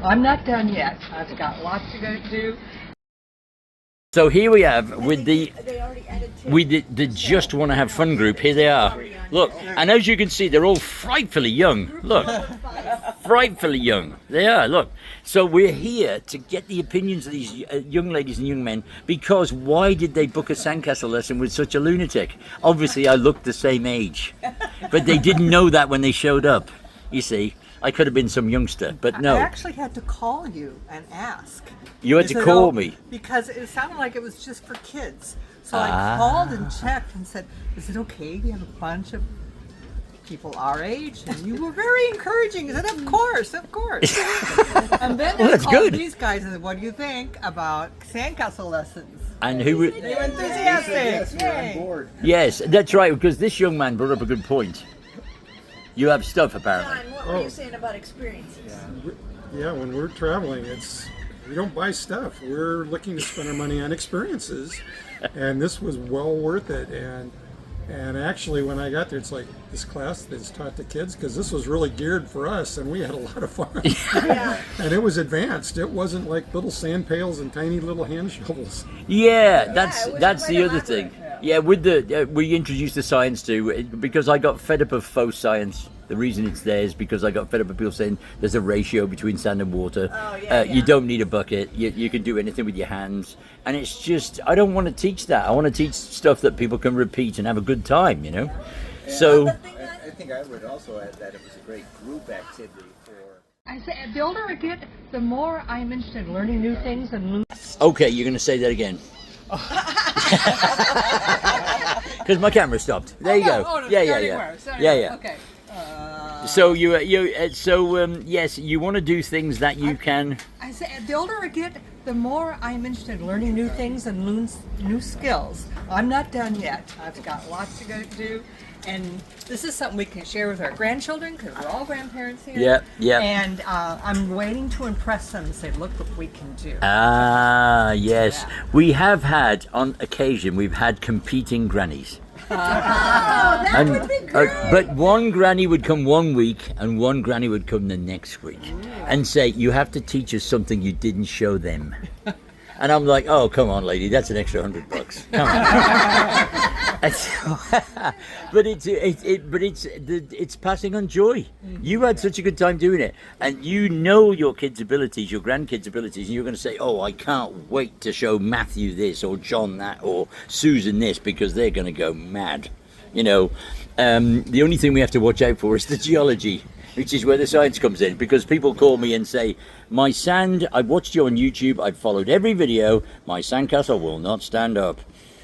I'm not done yet. I've got lots to do. So here we have with the Just Want to Have Fun group. Here they are. Look, and as you can see, they're all frightfully young. Look, frightfully young. They are. Look. So we're here to get the opinions of these young ladies and young men, because why did they book a sandcastle lesson with such a lunatic? Obviously, I looked the same age, but they didn't know that when they showed up. You see, I could have been some youngster, but no. I actually had to call you and ask. You had to call me. Because it sounded like it was just for kids. So I called and checked and said, is it okay? We have a bunch of people our age. And you were very encouraging. I said, of course, of course. And then I called these guys and said, what do you think about sandcastle lessons? And who were... They were enthusiastic. Yes, on board. Yes, that's right, because this young man brought up a good point. You have stuff, apparently. John, what were you saying about experiences? Yeah, when we're traveling, we don't buy stuff. We're looking to spend our money on experiences, and this was well worth it. And actually, when I got there, it's like this class that's taught to kids, because this was really geared for us, and we had a lot of fun. Yeah. And it was advanced. It wasn't like little sand pails and tiny little hand shovels. Yeah, that's the other thing. Yeah, with the we introduced the science too, because I got fed up of faux science. The reason it's there is because I got fed up of people saying there's a ratio between sand and water. Oh, yeah, You don't need a bucket. You can do anything with your hands. And it's just, I don't want to teach that. I want to teach stuff that people can repeat and have a good time, you know? Yeah. So... I think I would also add that it was a great group activity for... I say, the older I get, the more I'm interested in learning new things and Okay, you're going to say that again. Because my camera stopped. There you go. Yeah. Okay. So yes, you want to do things that you can. I say, the older I get, the more I'm interested in learning new things and new skills. I'm not done yet. I've got lots to do, and this is something we can share with our grandchildren, because we're all grandparents here. Yeah. And I'm waiting to impress them and say, look what we can do. Yes. Yeah. We have had, on occasion, we've had competing grannies. That would be great. But one granny would come one week and one granny would come the next week and say, you have to teach us something you didn't show them. And I'm like, oh, come on, lady, that's an extra $100. Come on. But it's passing on joy. You had such a good time doing it, and you know your kids' abilities, your grandkids' abilities, and you're going to say, oh, I can't wait to show Matthew this or John that or Susan this, because they're going to go mad. You know, the only thing we have to watch out for is the geology, which is where the science comes in, because people call me and say, my sand, I watched you on YouTube, I've followed every video, my sandcastle will not stand up.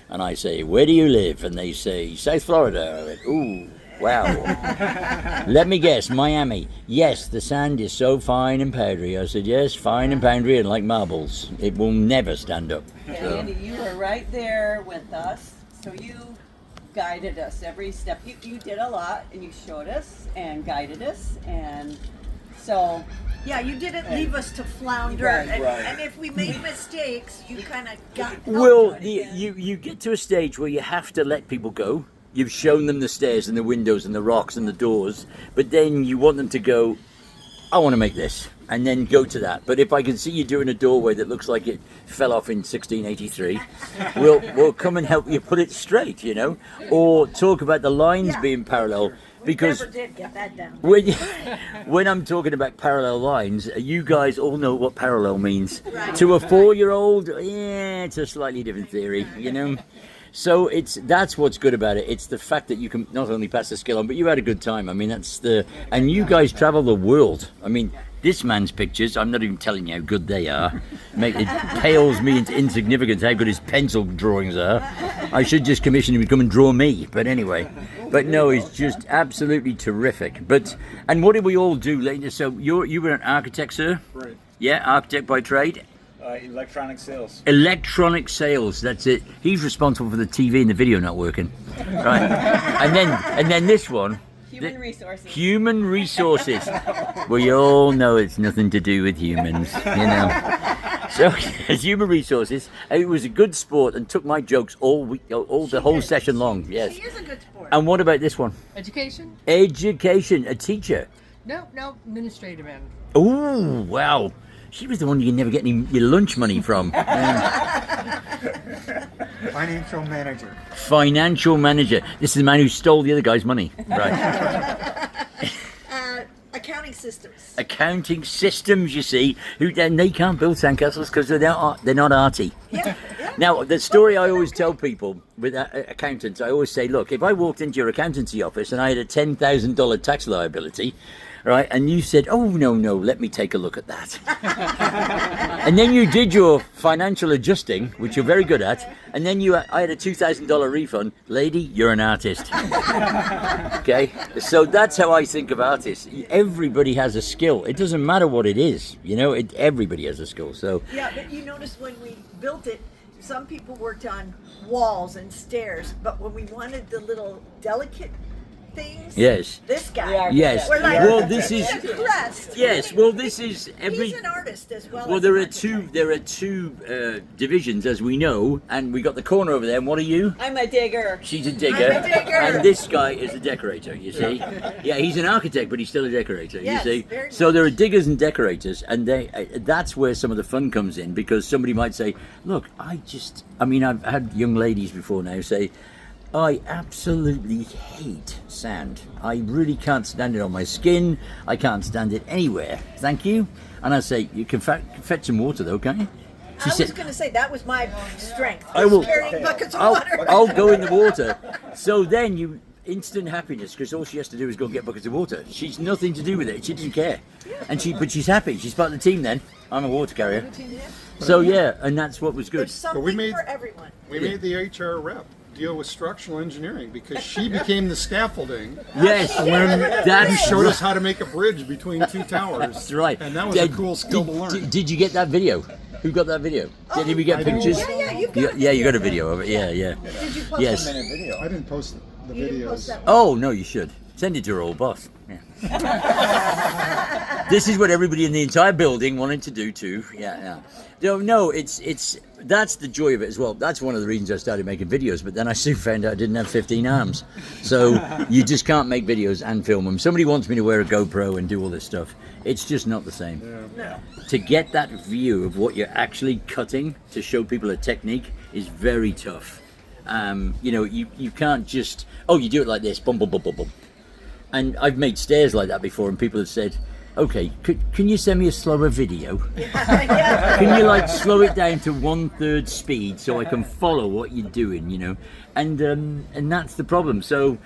And I say, where do you live? And they say, South Florida. I went, ooh, wow. Let me guess, Miami. Yes, the sand is so fine and powdery. I said, yes, fine and powdery and like marbles. It will never stand up. And So. Andy, you were right there with us, so you guided us every step. You did a lot, and you showed us and guided us, and so... Yeah, you didn't leave us to flounder. Right, And if we made mistakes, you kind of got... Well, you get to a stage where you have to let people go. You've shown them the stairs and the windows and the rocks and the doors, but then you want them to go, I want to make this, and then go to that. But if I can see you doing a doorway that looks like it fell off in 1683, we'll come and help you put it straight, you know, or talk about the lines being parallel. Because never did get that down. when I'm talking about parallel lines, you guys all know what parallel means. To a 4-year-old, yeah, it's a slightly different theory, you know. So that's what's good about it. It's the fact that you can not only pass the skill on, but you had a good time. I mean, and you guys travel the world. I mean, this man's pictures, I'm not even telling you how good they are. It pales me into insignificance how good his pencil drawings are. I should just commission him to come and draw me. But anyway, no, he's just absolutely terrific. And what did we all do later? So you were an architect, sir? Right. Yeah, architect by trade? Electronic sales. Electronic sales, that's it. He's responsible for the TV and the video not working. Right. and then this one. Human resources. Human resources. We all know it's nothing to do with humans, you know. So, as human resources, it was a good sport and took my jokes all week, the whole session long. Yes. She is a good sport. And what about this one? Education? Education, a teacher. No, administrative end. Oh, wow. She was the one you never get any your lunch money from. Financial manager. Financial manager. This is the man who stole the other guy's money. Right. Accounting systems. Accounting systems, you see, who then they can't build sandcastles because they're not arty. Yeah. Now, the story I always tell people with accountants, I always say, look, if I walked into your accountancy office and I had a $10,000 tax liability, right, and you said, oh, no, let me take a look at that. And then you did your financial adjusting, which you're very good at, and then I had a $2,000 refund. Lady, you're an artist. Okay? So that's how I think of artists. Everybody has a skill. It doesn't matter what it is, everybody has a skill. So Yeah, but you notice when we built it, some people worked on walls and stairs, but when we wanted the little delicate things, yes. this guy, Yeah. Yes. we're like, Well, this is impressed. yes. Well, this is every. He's an artist as well. Well, as there an are two divisions, as we know, and we got the corner over there. And what are you? I'm a digger. She's a digger, I'm a digger. and this guy is a decorator. You see, yeah, he's an architect, but he's still a decorator. Yes, you see, very so there are diggers and decorators, and that's where some of the fun comes in, because somebody might say, "Look, I've had young ladies before now say." I absolutely hate sand. I really can't stand it on my skin. I can't stand it anywhere. Thank you. And I say, you can fetch some water though, can't you? I was going to say that was my strength. I will. Carrying buckets of water. I'll go in the water. So then you instant happiness, because all she has to do is go and get buckets of water. She's nothing to do with it. She doesn't care. But she's happy. She's part of the team then. I'm a water carrier. So yeah, and that's what was good. There's something for everyone. We made the HR rep deal with structural engineering because she became the scaffolding. Yes, He showed us how to make a bridge between two towers. That's right. And that was a cool skill to learn. Did you get that video? Who got that video? Did we get pictures? Yeah, you've got Yeah, you got a video of it. Yeah. Did you post Yes. it? Video. I didn't post the You didn't post videos. that one? Oh no, you should send it to your old boss. Yeah. This is what everybody in the entire building wanted to do too. Yeah. No, it's that's the joy of it as well. That's one of the reasons I started making videos. But then I soon found out I didn't have 15 arms, so you just can't make videos and film them. Somebody wants me to wear a GoPro and do all this stuff. It's just not the same. No. To get that view of what you're actually cutting to show people a technique is very tough. You can't just you do it like this, boom, boom, boom, boom, boom. And I've made stairs like that before, and people have said, okay, can you send me a slower video? Can you slow it down to 1/3 speed so I can follow what you're doing, And that's the problem. So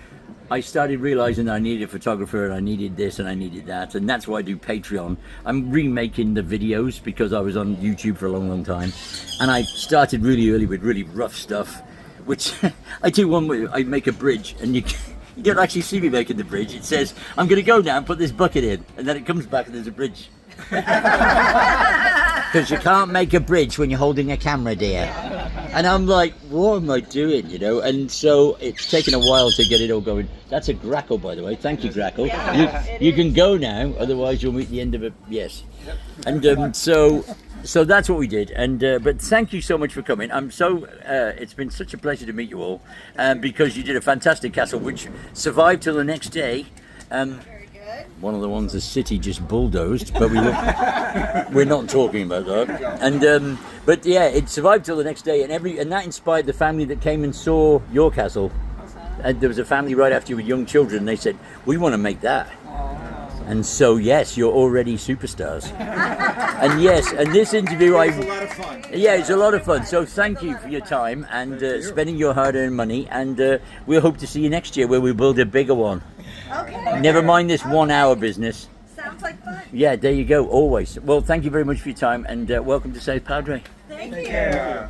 I started realizing that I needed a photographer, and I needed this, and I needed that, and that's why I do Patreon. I'm remaking the videos because I was on YouTube for a long, long time, and I started really early with really rough stuff, which I do one where I make a bridge, and you don't actually see me making the bridge. It says, I'm going to go now and put this bucket in. And then it comes back and there's a bridge. Because you can't make a bridge when you're holding a camera, dear. And I'm like, what am I doing, And so it's taken a while to get it all going. That's a grackle, by the way. Thank you, grackle. You can go now, otherwise you'll meet the end of it. Yes. And so that's what we did, but thank you so much for coming. It's been such a pleasure to meet you all, because you did a fantastic castle which survived till the next day. Very good. One of the ones the city just bulldozed, but we're not talking about that. But yeah, it survived till the next day, and that inspired the family that came and saw your castle. And there was a family right after you with young children, and they said, we want to make that. And so, yes, you're already superstars. And yes, and this interview, It was a lot of fun. Yeah, it's a lot of fun. So thank you for your time and spending your hard-earned money. And we'll hope to see you next year where we build a bigger one. Okay. Never mind this 1 hour business. Sounds like fun. Yeah, there you go, always. Well, thank you very much for your time, and welcome to South Padre. Thank you.